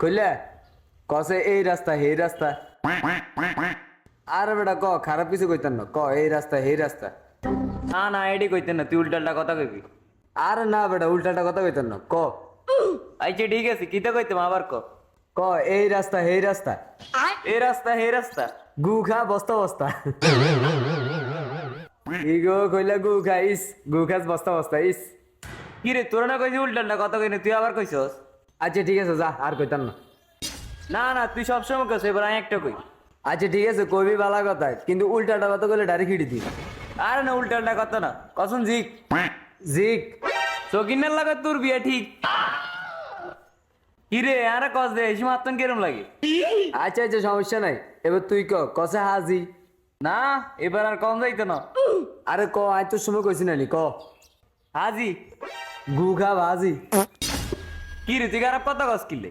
কইলে কসে এই রাস্তা এই রাস্তা আরে বেটা ক খারাপ কিছু কইতেন না ক এই রাস্তা এই রাস্তা না না এডি কইতেন না তুই উল্টালটা কথা কইবি। আরে না বেটা উল্টাটা কথা কইতেন না ক আচ্ছা ঠিক আছে কিতা কইতাম আবার ক। ক এই রাস্তা এই রাস্তা এই রাস্তা হে রাস্তা গু খা বস্তা বস্তা ইগো কইলা গু খাইস গু খাস বস্তা বস্তা ইস কি রে তোরা না কইছি উল্টালটা কথা কইনি তুই আবার কইছস। আচ্ছা ঠিক আছে যা আর কইতাম না না না তুই সবসময় কইছ এবার আমি একটা কই। আচ্ছা ঠিক আছে কবি বালা কথা কিন্তু উল্টাটা কথা কইলে ডাইরেক্ট হিড়ি দি আরে না উল্টালটা কথা না কসম জিক জিক সকিনের লাগা তোর বিয়া ঠিক। কি রে আরে কস দে এই সময় আত্মন কেরম লাগে। আচ্ছা আচ্ছা সমস্যা নাই এবার তুই ক কসে হাজি না এবার আর কম যাইতো না। আরে ক আজ তোর সময় কইছি নানি ক হাজি গু খা ভাজি কি রে তুই খারাপ কথা কস কিলে।